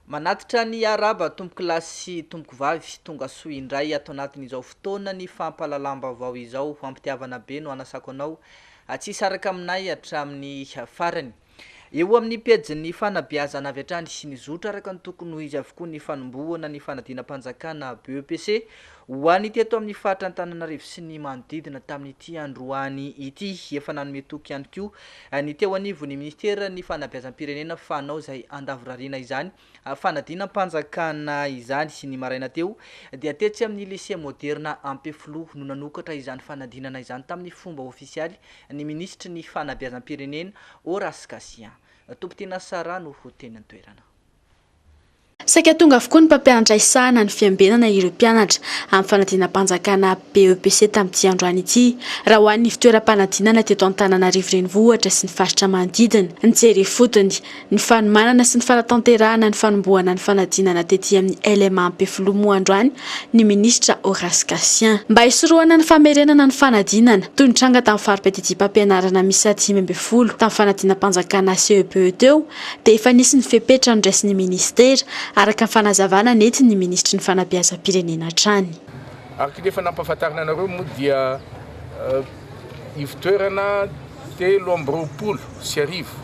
Manatitra ny araba tomboky lasy tomboky vavy tonga soa indray ato anatin'izao fotoana ny fampalalam-baovao izao ampitiavana be no anasako anao tsisy araka aminay hatramin'ny farany. Eo amin'ny pejy fanabeazana avy hatrany sy ny zotra araka ny tokony ho izy avokoa ny fanombohana ny fanadinam-panjakana BEPC ho an'ny teto amin'ny faritra Antananarivo sy ny manodidina tamin'ity androany ity. Efa nanome toky ihany koa ny teo anivo ny ministera ny fanabeazam-pirenena fanao izay andavorariana izany fanadinam-panjakana izany sy ny maraina teo dia tetsy amin'ny lycée moderna Ampefilo no nanokatra izany fanadinana izany tamin'ny fomba ofisialy ny ministry ny fanabeazam-pirenena Horace Kassia. Tompon-tena sara no ho teny an-toerana. Saika tonga avokoa ny mpampianatra isahana ny fiambenana ireo mpianatra amin'ny fanadinam-panjakana BEPC tamin'ity androany ity raha ho an'ny fitoeram-panadinana teto Antananarivo renivohitra sy ny faritra manodidina. Nijery fotony ny fanomanana sy ny fanatanterahana ny fanombohana ny fanadinana tetỳ amin'ny LMA Ampefilo moa androany ny ministra Horace Kassia mba hisorohana ny famerenana ny fanadinana toy ny tranga tamin'ny fari-petitym-pampianarana misy 5 tamin'ny fanadinam-panjakana CEPE teo dia efa nisy ny fepetra ndraisin'ny ministera araka ny fanazavana nety ny ministry ny fanabeazam-pirenena hatrany. Araka ny efa nampahafantarina anareo moa dia ivitoerana 3 sy arivo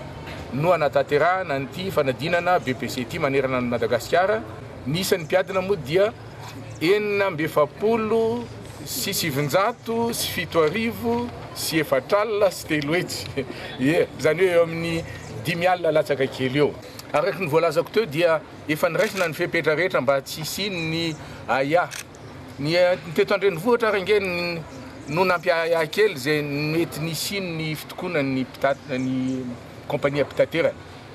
no anatanterahana an'ity fanadinana BEPC ity manerana ny Madagasikara. Nisan'ny mpiadina moa dia 970 sy 700 sy 7 sy 4 alina sy 3 hetsy. Zany hoe eo amin'ny 10 alina latsaka kely eo. Araka ny voalazako teo dia efa niraisina ny fepetra rehetra mba tsy hisiny ny aya. Ny teto andrenivohitra range no nampy aya kely zay mety nisiny ny fitokonana ny kompania pitatera.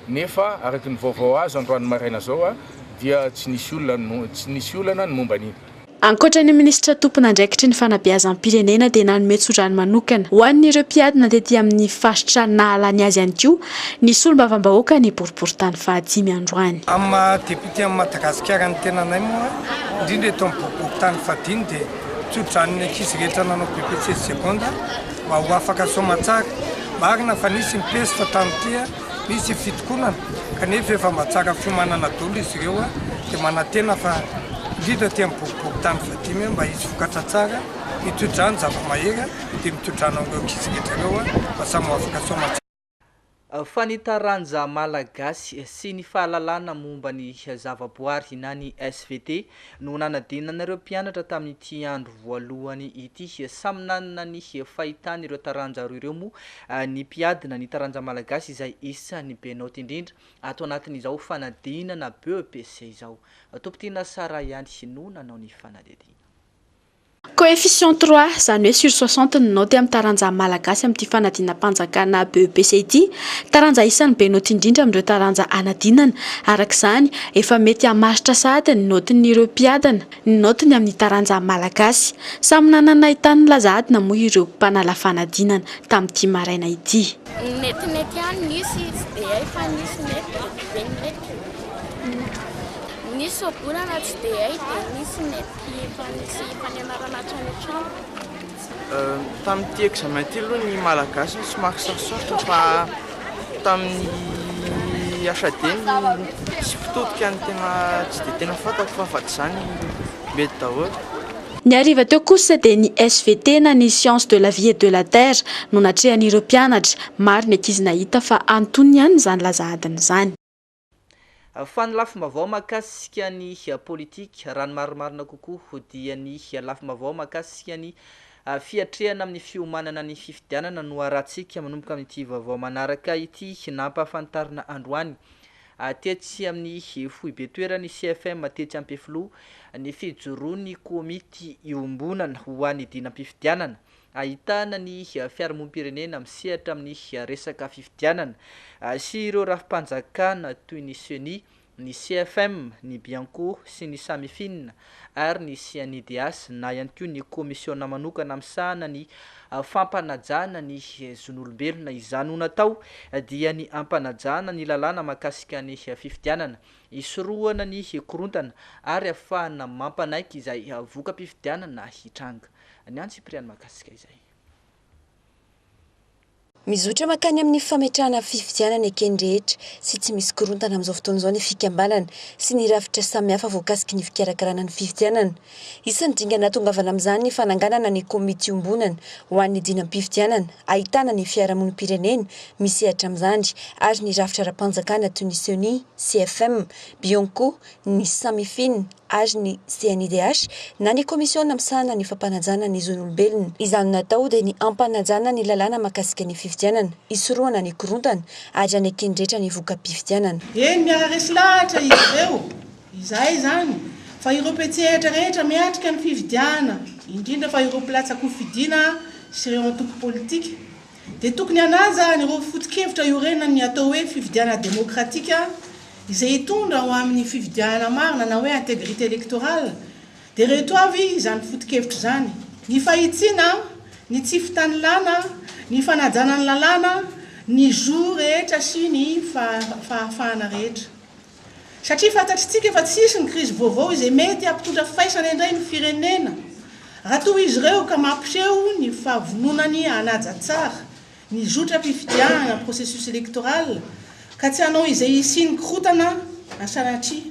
Nefa araka ny vaovao azo androany maraina zao dia tsy nisy olana ny momba an'iny. Ankoatran'ny ministra tompon'andraikitry ny fanabeazam-pirenena dia nanome tsorany manokana ho an'ireo mpiadina tetỳ amin'ny faritra nahalany azy ihany koa ny solombavam-bahoaka ny boriboritany faha5 androany. Amma député amin'ny Madagasikara ny tenanay moa indrindra eto amin'ny boriboritany faha5 dia tsodrany ankizy rehetra nanao BEPC seconda mba ho afaka soamantsara. Marina fa nisy mipesy fa tamin'ity nisy fitokonana kanefa efa mahatsara fiomanana daholo izy ireo dia manantena fa indrindra ty amin'ny boriboritany faha5 mba hisy vokatra tsara mitodrany zava-mahery dia mitodrana ireo ankizy rehetra ireo mba samy afaka soamantsara. Fa ny taranja malagasy sy ny fahalalana momba ny zavaboary na ny SVT no nanadinan'ireo mpianatra tamin'ity andro voalohany ity. Samy nanana ny fahitany ireo taranja roa ireo moa ny mpiadina ny taranja malagasy izay isan'ny be naoty indrindra ato anatin'izao fanadinana BEPC izao. Tompon-tena sara ihany no nanao ny fanadidina. Coefficient 3 zany hoe sur 60 ny naoty amin'ny taranja malagasy amin'ity fanadinam-panjakana BEPC ity. Taranja isan'ny be naoty indrindra amin'ireo taranja anadinana. Araka izany efa mety hamaritra sahady ny naotin'ireo mpiadana ny naotiny amin'ny taranja malagasy. Samy nanana ahitany lazadina moa ireo mpanala fanadinana tamin'ity maraina ity. Netinety ihany nisy dia efa nisy nety nisy obonana tsy dia hay dia nisy nety efa nisy fanianarana tranotrano. Tamin'ity examen ity aloha ny malagasy somary sarosarotra fa tamin'ny asadeny sy fitodika ny tena tsy dia tena fantako fa afatr'izany mety daholo. Ny hariva teo kosa dia ny SVT na ny science de la vie et de la terre no natrehan'ireo mpianatra. Maro ny ankizy nahita fa antonony ihany izany lazahadiny izany. Fa ny lafim-baovao mahakasika ny politika raha ny marimarina kokoa dia ny lafim-baovao mahakasika ny fiatrehana amin'ny fiomanana ny fifidianana no arahantsika manomboka amin'ity vaovao manaraka ity nampahafantarina androany. Tetsy amin'ny foibe toerany CFM tetsy Ampefilo ny fijoroan'ny komity iombonana ho an'ny dinam-pifidianana. Ahitana ny fiarahamonim-pirenena misehatra amin'ny resaka fifidianana sy ireo rafim-panjakana toy ny CENI, ny CFM, ny Bianco sy ny Samifine ary ny CNIDS na ihany koa ny komisiona manokana amsahana ny fampanajana ny zon'olombelona. Izany ho natao dia ny ampanajana ny lalàna mahakasika ny fifidianana, hisorohana ny korontana ary ahafahana mampanaiky izay voka-pifidianana hitranga. Ny Antsipriano mahakasika izay. mizotra makany amin'ny fametrahana fifidianana ekendrehetra sy tsy misy korontana amin'izao fotoana izao ny fikambanana sy ny rafitra samihafa voakasiky ny fikarakarana ny fifidianana. Isan'ny dingana tongavana amin'izany ny fananganana ny komity ombonana ho an'ny dinam-pifidianana, ahitana ny fiarahamonim-pirenena misehatra amin'izany ary ny rafitra ara-panjakana toy ny CENI, CFM, Bionco, ny Samifin ary ny CNIDH na ny komisiona misahana ny fampanajana ny zon'olombelona. Izany natao dia ny ampanajana ny lalàna mahakasika ny fifidianana, isoroana ny korontana ary anekendretra ny voka-pifidianana. Miararesy lahatra izy ireo, izay zany fa ireo petsetra rehetra miatrika ny fifidiana, indrindra fa ireo mpilatsaka ho fidiana sy ireo antoko politika, dia tokony anazy ireo foto-kevitra iorenany ny atao hoe fifidiana demokratika izay hitondra ho amin'ny fifidiana marina na hoe intégrité électorale. Dia reto avy izany foto-kevitra zany: ny fahitsiana, ny tsy fitanilana, ny fanajana ny lalàna, ny zo rehetra sy ny fahafahana rehetra. Satria fantatritsika fa tsisy ny krizy vaovao izay mety hampitondra fifaisana indray ny firenena raha toa izy ireo ka mampiseho ny fahavononany hanaja tsara ny zotra-pifidiana processus électoral ka tsy hanao izay isiny korotana na sanatria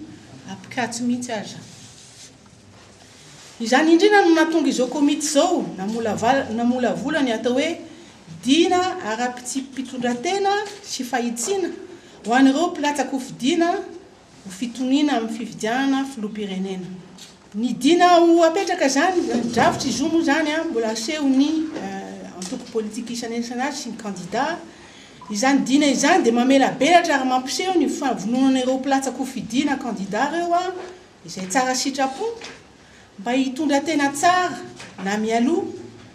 ampikatso mihitsy aza. Izany indrina no natonga izao komity izao namola vola ny atao hoe dina ara-pitondratena sy fahitsiana ho an'ireo mpilatsaka ho fidiana ho fitoniana amin'ny fifidianana filoham-pirenena. Ny dina ho apetraka zany dravitra izy io moa zany mbola aseho ny antoko politika isan'azy sy ny candidat. Izany dina izany dia mamela belatra ary mampiseho ny fahavononana ireo mpilatsaka ho fidiana candidat ireo izay tsara sitrapo mba hitondra tena tsara na mialoha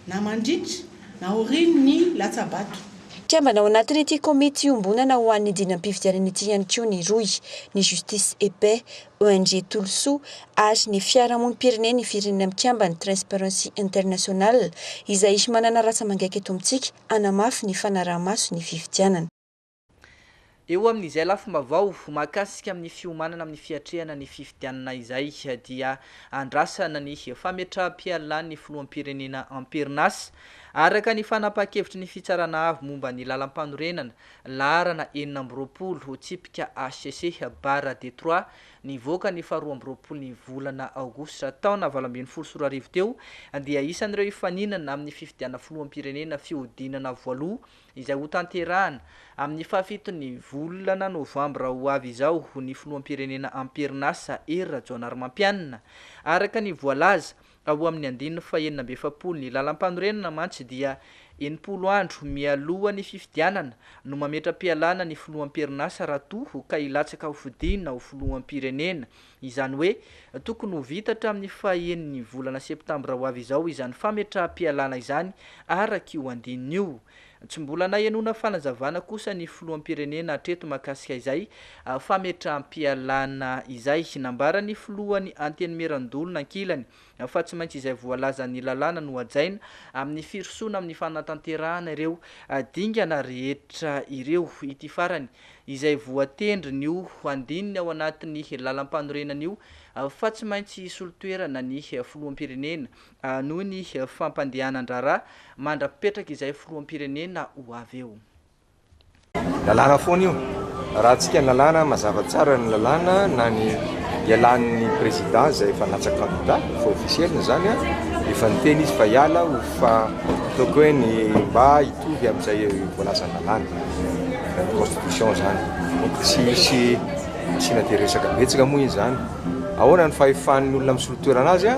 na mandritra na oriny ny latsabato. Kiambana ao anatin'ity komity ombonana ho an'ny dinam-pifidianana ity ihany koa ny roy ny Justice et Paix, ONG Toloso ary ny fiarahamonim-pirenena ny firenena mikambana Transparency International izay manana rasa mangaika eto amintsika hanamafy ny fanaraha-maso ny fifidianana. Eo amin'izay lafim-baovao mahakasika amin'ny fiomanana amin'ny fiatrehana ny fifidianana izay dia andrasana ny fametraha-pialan'ny ny filoham-pirenena amperinasa araka ny fanapahan-kevitry ny fitsarana avy momba ny lalam-panorenana laharana 4 tsipika HCC barra D3 nivoaka ny 12 ny volana aogositra taona 2024 teo dia isan'ireo ifaninana amin'ny fifidiana filoham-pirenena fiodinana voaloha izay ho tanterahana amin'ny 7 volana novambra ho avy izao ny filoham-pirenena amperinasa Rajaonarimampianina araka ny voalaza ao amin'ny 9 ny lalam-panorenana mantsy dia 80 andro mialoha ny fifidianana no mametra-pialana ny filoham-pirenasa raha toa ka ilatsaka ho fidiana ho filoham-pirenena. Izany hoe tokony ho vita hatramin'ny 1 volana septambra ho avy izao izany fametraha-pialana izany araka io andininy io. Tsy mbola nahenona fanazavana kosa ny filoham-pirenena hatreto mahakasika izay fametraha-pialana izay nambara ny filohany Anteny Merandolona ankilany fa tsy maintsy izay voalaza ny lalàna no hajaina amin'ny firosoana amin'ny fanatanterahana ireo dingana rehetra ireo ity farany izay voatendriny io andininy ao anatin'ny lalam-panorenana io fa tsy maintsy solotoerana ny filoham-pirenena noho ny fampandehanan-draharaha mandra-pipetraka izay filoham-pirenena ho avy eo. Lalàna foana io raha tsika ny lalàna mazava tsara ny lalàna na ny ialan'ny président zay efa natsaka candidat fa officiel zany efa niteny izy fa hiala ho fa ataoko hoe ny mba hitovy amin'izay voalazany lalàna ny constitution zany tsy misy asina dia resaka betsaka moa izany. Ahoana ny fahefan'ny olona misolotoerana azy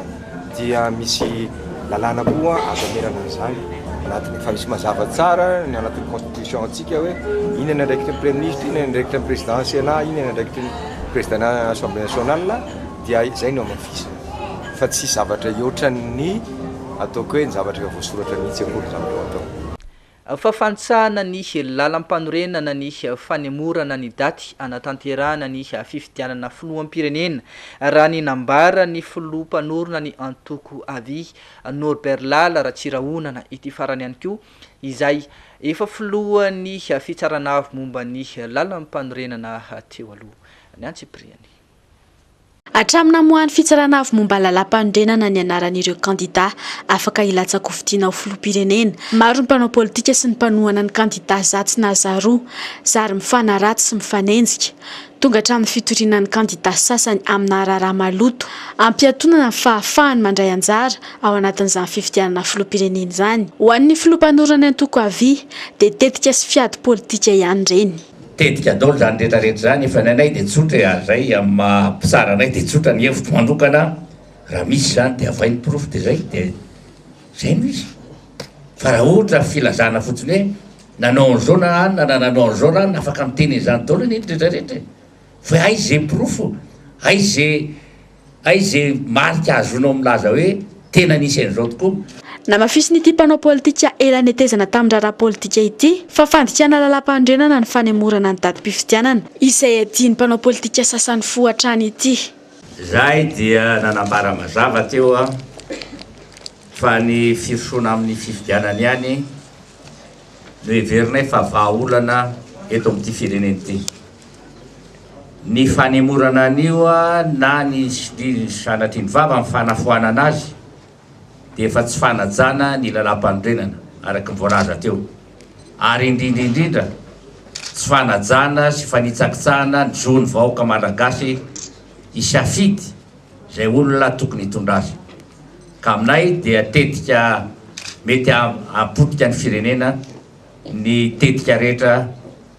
dia misy lalàna koa azo amerana an'izany anatin'ny fa misy mazava tsara ny anatin'ny constitution antsika hoe inona ndraikitra ny premier ministre, inona ndraikitra ny président Sénat, inona ndraikitra ny président Assemblée nationale dia izay no amafisana fa tsy zavatra ohatran'ny ataoko hoe ny zavatra voasoratra mihitsy akory zany atao. Fa fantsahana ny lalam-panorenana ny fanemorana ny daty anatanterahana ny fifidianana filoham-pirenena raha ny nambara ny filoha mpanorona ny antoko avy Norbert Lala Ratsirahonana ity farany ihany koa izay efa filohan'ny fitsarana avy momba ny lalam-panorenana teo aloha ny Antsipriany. Atramina moany fitsarana avy momba lalam-pandrenana ny anaran'ireo kandida afaka hilatsaka ho fidiana ho filoham-pirenena. Maro ny mpanao politika sy ny mpanohana ny kandida zatsy na zaroa zary mifanaratsy sy mifanenjika. Tonga hatramin'ny fitorianan'ny kandida sasany amina raharaha maloto ampiatonana ny fahafahany mandray anjara ao anatin'izany fifidianana filoham-pirenena izany. Ho an'ny filoham-panorana antoko avy dia tetika sy fiady politika ihany reny. Tetika daholo zany rehetrarehetra zany efa nanay dia tsotra zay amin'ny maha-mpisara anay dia tsotra ny hevitro manokana raha misy zany dia avainy profy dia zay no izy. Fa raha ohatra filazana fotsiny hoe nanao an'izao na nanao an'izao na afaka miteny izany daholo ny rehetrarehetra. Fa aiza zay profo, aiza zay marika azonao milaza hoe tena nisy an'izao tokoa. Na mafisy n'ity mpanao politika ela netezana tamin'ny raharaha politika ity fa fandikana lalam-pandrenana ny fanemorana ny datim-pifidianana izay adiny mpanao politika sasany fohatrany ity. Zahay dia nanambara mazava teo fa ny firosoana amin'ny fifidianana ihany no heverinay fa vahaolana eto amin'ity firenena ity. Ny fanemorana an'io na ny sanatry ny vava amin'ny fanafoana anazy dia efa tsy fanajana ny lalam-pandrenana araka ny voalaza teo. Ary indrindra tsy fanajana sy fanitsakitsahana ny zon'ny vahoaka malagasy hisafidy izay olona tokony hitondra azy. Ka aminay dia tetika mety hapotika ny firenena ny tetika rehetra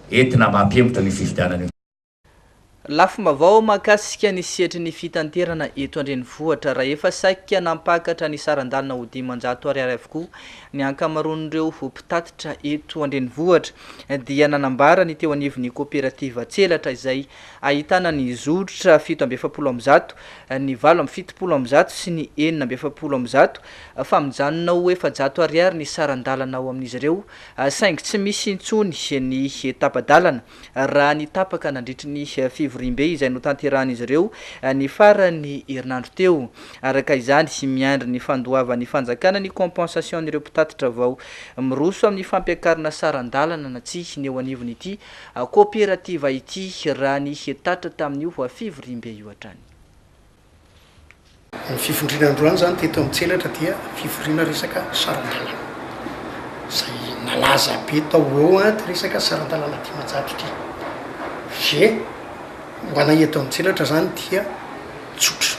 entina mampihemotra ny fifidianana io. Lafomba vao mahakasika ny sehatry ny fitanterana eto andrenivohitra raha efa saika nampakatra ny sarandalina ho 500 ariary avokoa ny ankamaroan'ireo mpitatitra eto andrenivohitra dia nanambara ny teo anivon'ny kooperativa tselatra izay ahitana ny zotra 770 ny 770 sy ny 970 fa mijanona ho 700 ariary ny sarandalina ao amin'izy ireo saingy tsy misy intsony ny tapa-dalana raha ny tapaka nandritry ny rimbe izay no tanteran'izy ireo ny farany herinandro teo araka izany sy miandry ny fandoavan'ny fanjakana ny compensation n'ireo mpitatitra vao miroso amin'ny fampiakarana sarandalana na tsy ny eo anivon'ity kooperativa ity raha ny tatra tamin'io fivorimbe io hatrany. Ny fifindrina androany zany teto amin'ny tselatra dia fiforiana resaka sarandalana zay nalaza be tao eo resaka sarandalana 500 ity. Ze ho anay eto amin'ny tselatra zany dia tsotra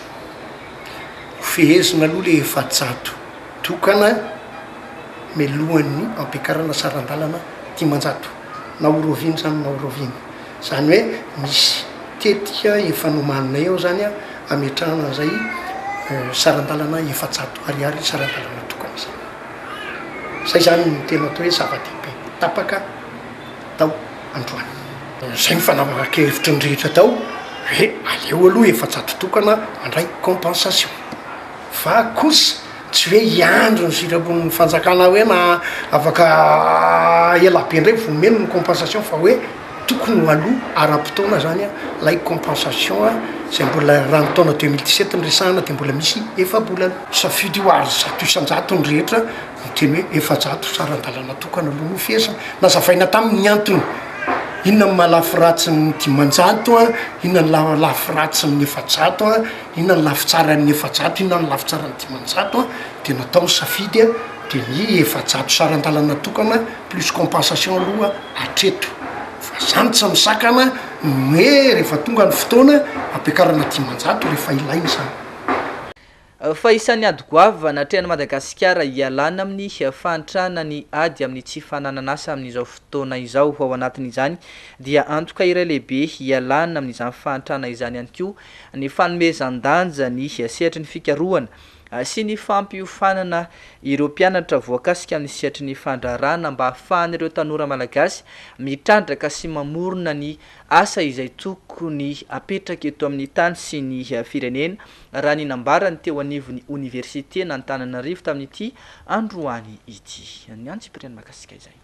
fehezina aloha le 700 tokana melohan'ny ampiakarana sarandalana 500 na oroviny zany na oroviny zany hoe misy tetika efa nomaninay ao zany ametrahana zay sarandalana 700 ariary sarandalana tokana zay zany no tena atao hoe zava-dehibe tapaka tao androany. Zay mifanavaka hevitra ny rehetra tao hoe aleo aloha 700 tokana mandray compensation fa kosa tsy hoe iandro ny sirabon'ny fanjakana hoe na afaka elabe indray vomeno ny compensation fa hoe tokony ho aloha ara-potoana zany lay compensation zay mbola rano taona 2017 nyresahana dia mbola misy efa-bolana safidy ho ary 100 ny rehetra miteny hoe 700 sarandalana tokana aloha no fiesana nazavaina tamin'ny antony inona ny malafo ratsy ny 500 inona ny lafo ratsy ny 700 inona ny lafo tsara ny 700 inona ny lafo tsara ny 500 dia natao ny safidy dia ny 700 sarandalana tokana plus compensation aloha atreto fa zany tsy misakana hoe rehefa tonga ny fotoana ampiakarana 500 rehefa ilaina zany. Fa isan'ny adogoava natrehan'i Madagasikara ialana amin'ny fahantrana ny ady amin'ny tsy fanananasa amin'izao fotoana izao ao anatin'izany dia antoka iray lehibe ialana amin'izany fahantrana izany ihany koa ny fanomezan-danja ny sehatry ny fikarohana sy ny fampiofanana ireo mpianatra voakasika amin'ny sehatry ny fandrarana mba ahafahan'ireo tanora malagasy mitrandraka sy mamorona ny asa izay tokony apetraka eto amin'ny tany sy ny firenena raha ny nambarany teo anivon'ny université n'Antananarivo tamin'ity androany ity. Ny Antsipriany Makasika izay.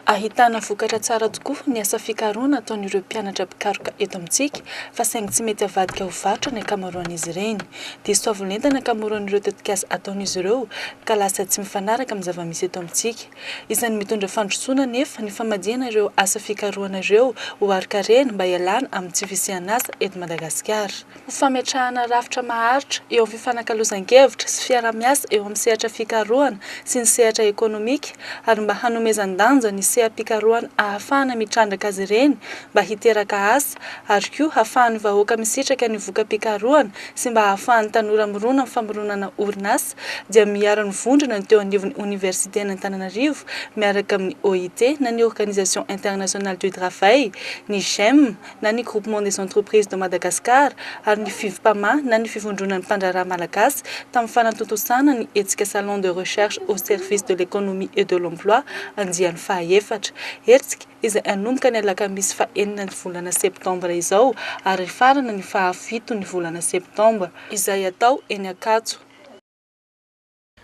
Ahitana vokatra tsara tokoa ny asa fikarohana ataon'ireo mpianatra mpikaroka eto amintsika fa saingy tsy mety avadika ho varotra ny ankamaroan'izy ireny. Dia soavolentana ankamaroan'ireo tetikasa ataon'izy ireo ka lasa tsy mifanaraka amin'ny zava-misy eto amintsika. Isany mitondra fandrosoana nefa ny famadihana ireo asa fikarohana ireo ho arikarena mba hialana amin'ny tsy fisiana asa eto Madagasikara. Ho fametrahana rafitra maharitra eo amin'ny fifanankalozan-kevitra sy fiara-miasa eo amin'ny sehatra fikarohana sy ny sehatra ekonomika ary mba hanomezan-danja ny seha-pikarohana ahafahana mitrandraka azy ireny mba hiteraka asa ary koa hahafahan'ny vahoaka misitraka ny voka-pikarohana sy mba hahafahan'ny tanora mirona amin'ny famoronana orinasa dia miara nivondrona ny teo anivon'ny Université Antananarivo miaraka amin'ny OIT na ny Organisation Internationale du Travail, ny GEM na ny Groupement des Entreprises de Madagascar ary ny FIVPAMA na ny fivondronan'ny mpandraraha malagasy tamin'ny fanatontosana ny hetsika salon de recherche au service de l'économie et de l'emploi andiany fahaefatra. Hetsika izay anomboka ny alakamisy faha-enina ny volana septambra izao ary farana ny faha-fito ny volana septambra izay atao eny Ankatso.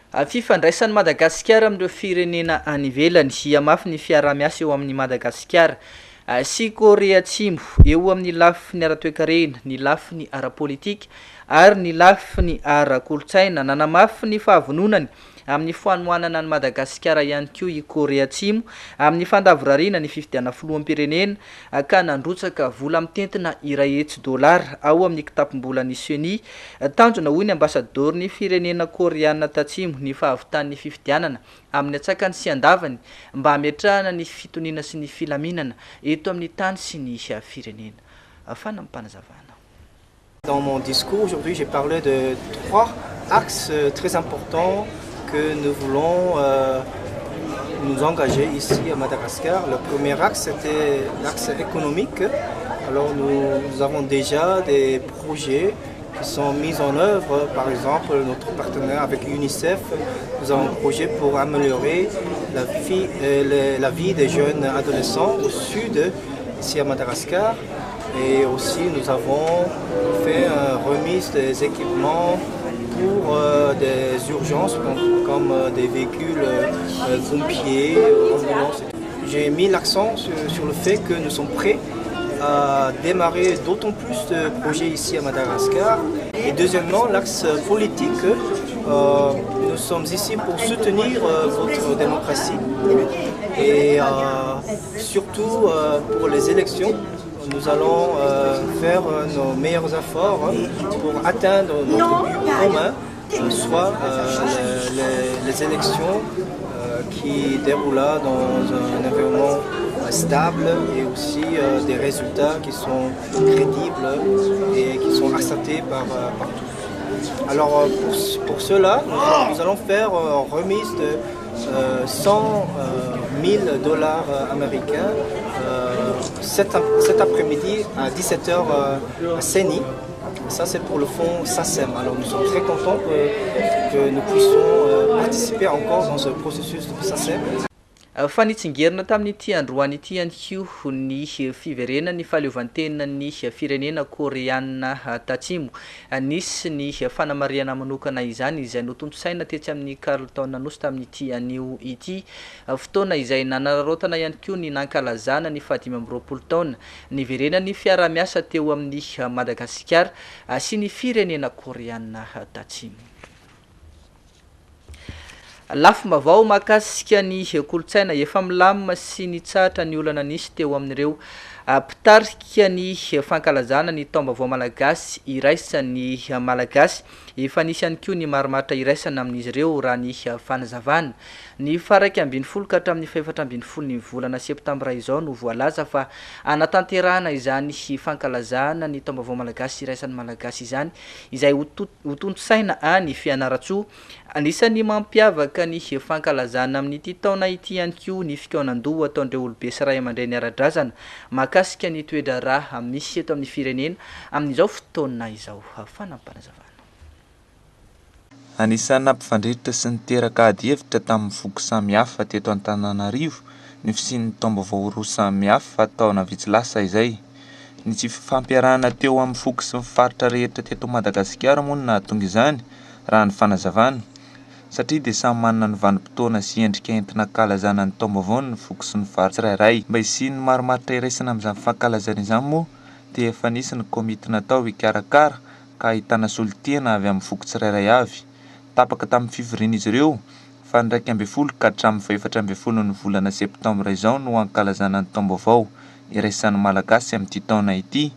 Fifandraisan'ny Madagasikara amin'ireo firenena any ivelany hiamafy ny fiara-miasa eo amin'ny Madagasikara sy Korea Atsimo eo amin'ny lafiny ara-toekarena, ny lafiny ara-politika ary ny lafiny ara-kolotsaina nanamafy ny fahavononany amin'ny foanoanana ny Madagasikara ihany koa i Korea Atsimo amin'ny fandavorariana ny fifidiana filoham-pirenena ka nandrotsaka vola mitentina $100 ao amin'ny kitapom-bola ny CNI tanjona hoy ny ambasador ny firenena Koreana Tatsimo ny fahavitan'ny fifidianana amin'ny atsakany sy andavany mba hametrahana ny fitoniana sy ny filaminana eto amin'ny tany sy ny firenena. Fanampanazavana. Dans mon discours aujourd'hui, j'ai parlé de 3 axes très importants que nous voulons nous engager ici à Madagascar. Le premier axe, c'était l'axe économique. Alors nous avons déjà des projets qui sont mis en œuvre. Par exemple, notre partenaire avec UNICEF, nous avons un projet pour améliorer la vie des jeunes adolescents au sud, ici à Madagascar. Et aussi, nous avons fait une remise des équipements pour des urgences comme des véhicules pompiers, ambulances. J'ai mis l'accent sur le fait que nous sommes prêts à démarrer d'autant plus de projets ici à Madagascar. Et deuxièmement, l'axe politique, nous sommes ici pour soutenir votre démocratie et surtout pour les élections. Nous allons faire nos meilleurs efforts pour atteindre notre but commun, soit les élections qui déroulent dans un environnement stable et aussi des résultats qui sont crédibles et qui sont acceptés par tous. Alors pour cela, nous allons faire une remise de $100 000 américains cet après-midi à 17h à CENI. Ça c'est pour le fonds SACEM. Alors nous sommes très contents que nous puissions participer encore dans ce processus de SACEM. Fanitsingerina tamin'ity androany ity ihany koa ny fiverenana ny fahaleovantenina ny firenena Koreana Tatsimo. Nisy ny fanamariana manokana izany izay notontosaina tetsy amin'ny Carleton Nosy tamin'ity anio ity fotoana izay nanararaotana ihany koa ny nankalazana ny 520 taona niverena ny fiara-miasa teo amin'ny Madagasikara sy ny firenena Koreana Tatsimo. Lafim-baovao mahakasika ny kolotsaina efa milamina sy ny tsatra ny olana nisy teo amin'ireo mpitarika ny fankalazana ny taom-baovao malagasy iraisan'ny malagasy efa nisy ihany koa ny marimaritra iraisana amin'izy ireo raha ny fanazavana ny faraika ambin'ny folo ka hatramin'ny faefatra ambin'ny folo ny volana septambra izao no voalaza fa anatanterahana izany fankalazana ny taom-baovao malagasy iraisan'ny malagasy izany izay ho tontosaina any Fianaratsoa. Anisan'ny mampiavaka ny fankalazana amin'ity taona ity ihany koa ny fikaonan-doha ataon'ireo olobe sy ray aman-dreny ara-drazana mahakasika ny toe-draha misy eto amin'ny firenena amin'izao fotoana izao. Fanampanazavana. Anisan'ny nampifandritra sy niteraka ady hevitra tamin'ny foko samihafa teto Antananarivo ny fisian'ny taom-baovao roa samihafa taona vitsy lasa izay. Ny tsy fampiarahana teo amin'ny foko sy ny faritra rehetra teto Madagasikara moa no nahatonga izany raha ny fanazavana. satria dia samy manana ny vanim-potoana sy endrika entina kalazana ny taom-baovao ny foko sy ny fary tsirairay. Mba hisiany maromaritra iraisana amin'izany fankalazana izany moa dia efa nisy ny komity natao hikarakara ka ahitana solon-tiana avy amin'ny foko tsirairay avy. Tapaka tamin'ny fivoriana izy ireo fa ny 1 ka hatramin'ny 14 ny volana septambra izao no ankalazana ny taom-baovao iraisan'ny malagasy amin'ity taona ity,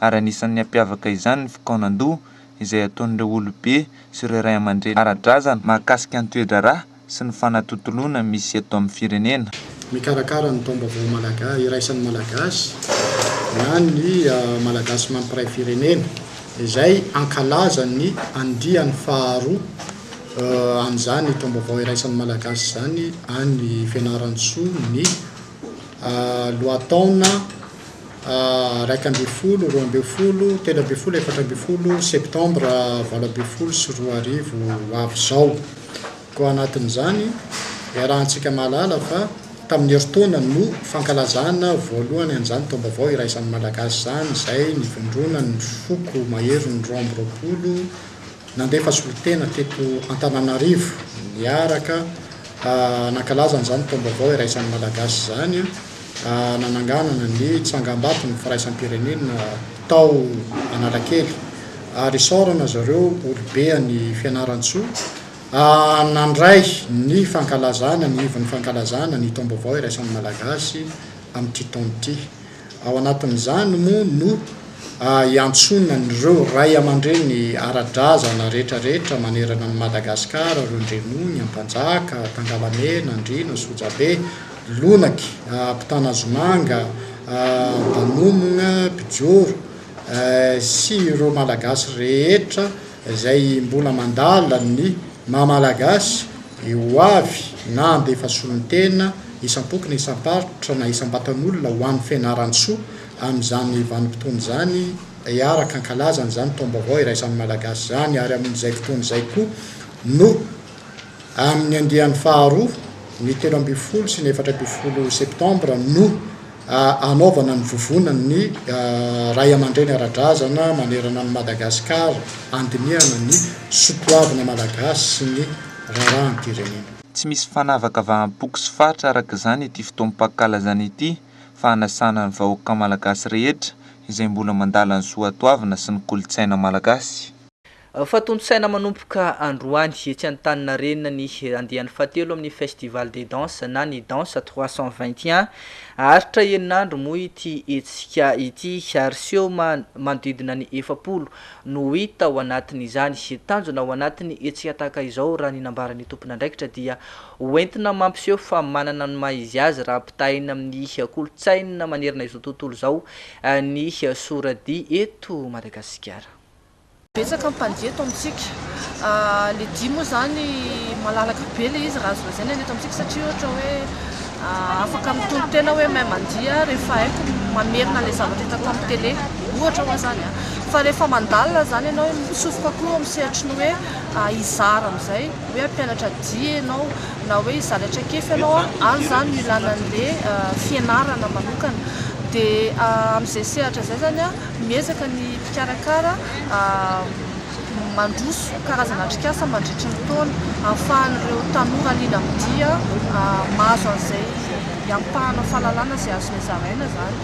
ary anisan'ny hampiavaka izany ny fikaonan-doha izay ataon'ireo olobe sy ireo ray aman-dreny ara-drazana mahakasika ny toe-draharaha sy ny fanatontoloana misy eto amin'ny firenena. Mikarakara ny taom-baovao malagasy iraisan'ny malagasy na ny malagasy mampiray firenena izay ankalaza ny andiany faharoa an'izany taom-baovao iraisan'ny malagasy zany any Fianaratsoa ny loataona 1 2 4 septambra 20 sy 2020 avy zao. Koa anatin'izany iarahantsika malala fa tamin'ny herintaona no fankalazana voalohany an'izany taom-baovao iraisan'ny malagasy zany izay nivondrona ny foko mahery ny 2020 nandefa solon-tena teto Antananarivo niaraka nankalaza an'izany taom-baovao iraisan'ny malagasy zany nananganana ny tsangam-bato ny firaisan-pirenena tao Analakely ary isorana zareo olobe ny Fianaratsoa nandray ny fankalazana ny ivon'ny fankalazana ny taom-baovao iraisan'ny malagasy amin'ity taona ity. Ao anatin'izany moa no iantsona nyreo ray aman-dreny ara-drazana rehetrarehetra manerana ny Madagasikara, reo Ndreno, ny Ampanjaka, Tangalamena, Andrina, Sojabe, Lonaky, Mpitanazomanga, Banomona, Pijoro sy ireo malagasy rehetra izay mbola mandala ny maha-malagasy eo avy na andefa solon-tena isam-poky na isam-paritra na isam-batan'olona ho an'ny Fianaratsoa amin'izany vanim-potoana izany iaraka ankalazana izany taom-baovao iraisan'ny malagasy zany, ary amin'izay fotoana izay koa no amin'ny andiany faharoa ny 13 sy ny 14 septambra no anaovana ny vovonany ray aman-dreny ara-drazana manerana ny Madagasikara andiniana ny sotoavina malagasy sy ny rarahan'ny-pirenena. Tsy misy fanavaka vahampoko sy fatra araka izany ity fotoam-pankalazana ity fa hanasana ny vahoaka malagasy rehetra izay mbola mandala ny soatoavina sy ny kolontsaina malagasy. Fatontosaina manomboka androany etsy Antaninarenina ny andiany fahatelo amin'ny festival des danses na ny danse 321 aritra herinandro moa ity etsika ity ary seho manodidina ny 7 no hita ao anatin'izany. Tanjona ao anatin'ny etsika tahaka izao raha ny nambaran'ny tompon'andraikitra dia hoentina mampiseho fa manana ny maha-izy azy raha ampitahina amin'ny kolontsaina manerana izao tontolo izao ny soradia eto Madagasikara. Betsaka mpandihy eto amintsika le dia moa zany malalaka be le izy raha zany eto amintsika satria ohatra hoe afaka mitondro tena hoe mahay mandihy rehefa haiko mamerina le zavatra hitako amin'ny télé ohatra hoa zany fa rehefa mandalina zany ianao misofoka koa misehatra ny hoe izara amin'izay hoe mpianatra dia ianao na hoe izalatra kefy ianao any zany no ilanan'le fianarana manokana. Dia amin'izay sehatra izay zany miezaka ny mpikarakara mandroso karazana atrikasa mandritra ny taona ahafahan'ireo tanora liana amin'ny dia mahazo an'izay iampahana fahalalana izay azony zaraina zany.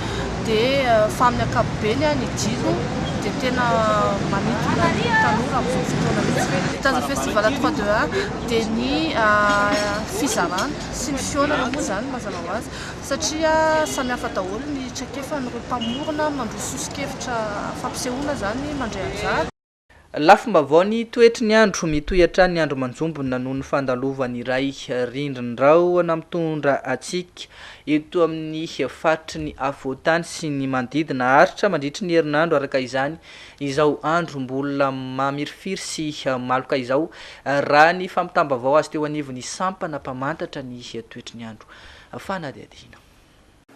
Dia fa amin'ny ankapobeny ny jiro dia tena manintona ny tanora amin'izao fotoana mihitsy. Taza festival 321 dia ny fizarana sy ny fionana moa zany mazava ho azy satria samihafa daholo ny traikefa nyreo mpamorona mandroso sosokevitra fampisehoana zany mandray anjara. Lafim-baovao ny toetry ny andro mitohatra ny andro manjombona noho ny fandalovany iray rindrin-drao na mitondra atsika eto amin'ny faritry ny afovoantany sy ny manodidina aritra mandritry ny herinandro. Araka izany izao andro mbola mamirifiry sy maloka izao raha ny fampitam-baovao azy teo anivon'ny sampana mpamantatra ny toetry ny andro fanadihadihana.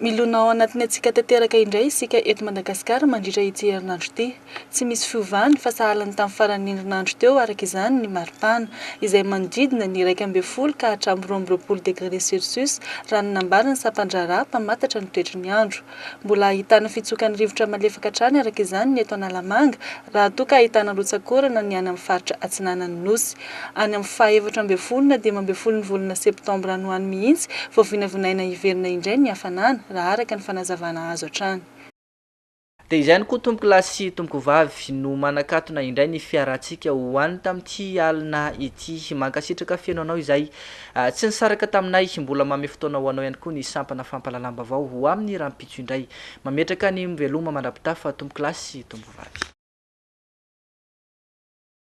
Milona ao anatin'ny atsika tanteraka indray isika eto Madagasikara mandritra ity herinandro ity. Tsy misy fiovany fa sahalan'ny tamin'ny faran'ny herinandro teo araka izany ny maripana izay manodidina ny 1.0 ka hatramin'ny 20 degré Celsius raha ny nambariny Sapandrarà mpamantatra ny toetry ny andro. Mbola ahitana fitsokan'ny rivotra malefaka hatrany araka izany ny eto Analamanga raha toa ka ahitana rotsakorana ny any amin'ny faritra Atsinanan'ny Nosy. Any amin'ny 14 na 15 ny volana septambra no any mihitsy vao vinavinaina hiverina indray ny hafanana raha araka ny fanazavana azo hatrany. Dia izany koa tompoko lahy sy tompoko vavy no manakatona indray ny fiarantsika ho any tamin'ity alina ity. Mankasitraka fiainao izay tsy nisaraka taminay, mbola mame fotoana ho anao ihany koa ny sampana fampalalamba avao ho amin'ny rahampitso indray. Mametraka ny veloma mandrapitafa tompoko lahy sy tompoko vavy.